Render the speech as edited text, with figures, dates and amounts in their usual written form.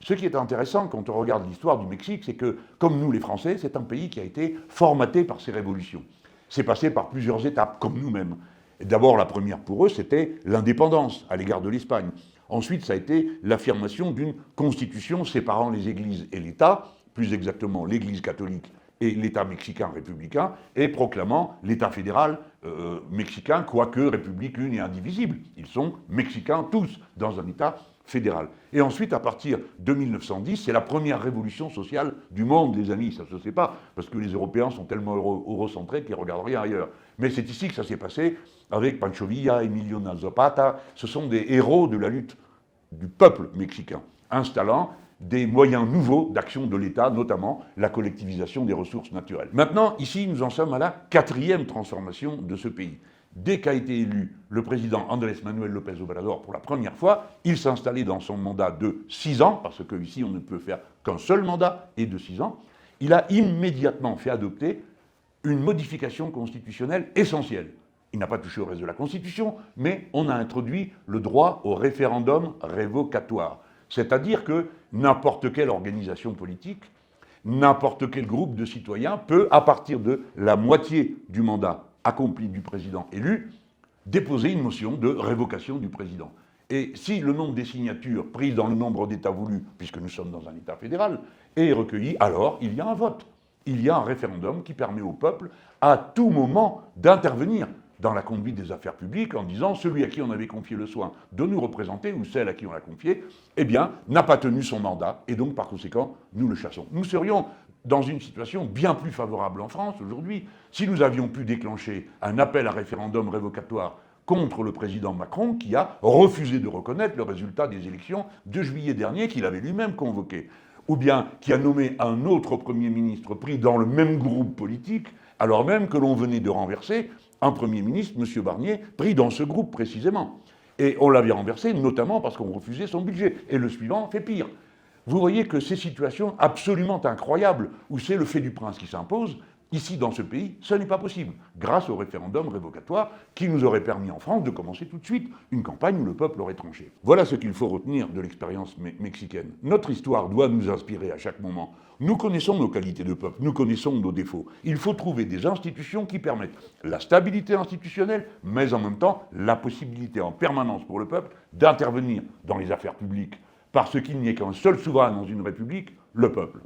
Ce qui est intéressant quand on regarde l'histoire du Mexique, c'est que, comme nous les Français, c'est un pays qui a été formaté par ces révolutions. C'est passé par plusieurs étapes, comme nous-mêmes. D'abord, la première pour eux, c'était l'indépendance à l'égard de l'Espagne. Ensuite, ça a été l'affirmation d'une constitution séparant les églises et l'État, plus exactement l'Église catholique et l'État mexicain républicain, et proclamant l'État fédéral mexicain, quoique république une et indivisible. Ils sont mexicains tous dans un État fédéral. Et ensuite, à partir de 1910, c'est la première révolution sociale du monde, les amis. Ça ne se sait pas, parce que les Européens sont tellement eurocentrés qu'ils ne regardent rien ailleurs. Mais c'est ici que ça s'est passé, avec Pancho Villa, Emilio Zapata. Ce sont des héros de la lutte du peuple mexicain, installant des moyens nouveaux d'action de l'État, notamment la collectivisation des ressources naturelles. Maintenant, ici, nous en sommes à la 4e transformation de ce pays. Dès qu'a été élu le président Andrés Manuel López Obrador pour la première fois, il s'installait dans son mandat de 6 ans, parce qu'ici on ne peut faire qu'un seul mandat et de 6 ans. Il a immédiatement fait adopter une modification constitutionnelle essentielle. Il n'a pas touché au reste de la Constitution, mais on a introduit le droit au référendum révocatoire. C'est-à-dire que n'importe quelle organisation politique, n'importe quel groupe de citoyens peut, à partir de la moitié du mandat accompli du président élu, déposer une motion de révocation du président. Et si le nombre des signatures prises dans le nombre d'États voulus, puisque nous sommes dans un État fédéral, est recueilli, alors il y a un vote. Il y a un référendum qui permet au peuple, à tout moment, d'intervenir dans la conduite des affaires publiques en disant celui à qui on avait confié le soin de nous représenter ou celle à qui on l'a confié, eh bien, n'a pas tenu son mandat et donc, par conséquent, nous le chassons. Nous serions dans une situation bien plus favorable en France aujourd'hui si nous avions pu déclencher un appel à référendum révocatoire contre le président Macron qui a refusé de reconnaître le résultat des élections de juillet dernier qu'il avait lui-même convoqué, ou bien qui a nommé un autre Premier ministre pris dans le même groupe politique alors même que l'on venait de renverser un Premier ministre, M. Barnier, pris dans ce groupe précisément. Et on l'avait renversé notamment parce qu'on refusait son budget. Et le suivant fait pire. Vous voyez que ces situations absolument incroyables, où c'est le fait du prince qui s'impose, ici dans ce pays, ce n'est pas possible, grâce au référendum révocatoire qui nous aurait permis en France de commencer tout de suite une campagne où le peuple aurait tranché. Voilà ce qu'il faut retenir de l'expérience mexicaine. Notre histoire doit nous inspirer à chaque moment. Nous connaissons nos qualités de peuple, nous connaissons nos défauts. Il faut trouver des institutions qui permettent la stabilité institutionnelle, mais en même temps la possibilité en permanence pour le peuple d'intervenir dans les affaires publiques, parce qu'il n'y a qu'un seul souverain dans une république, le peuple.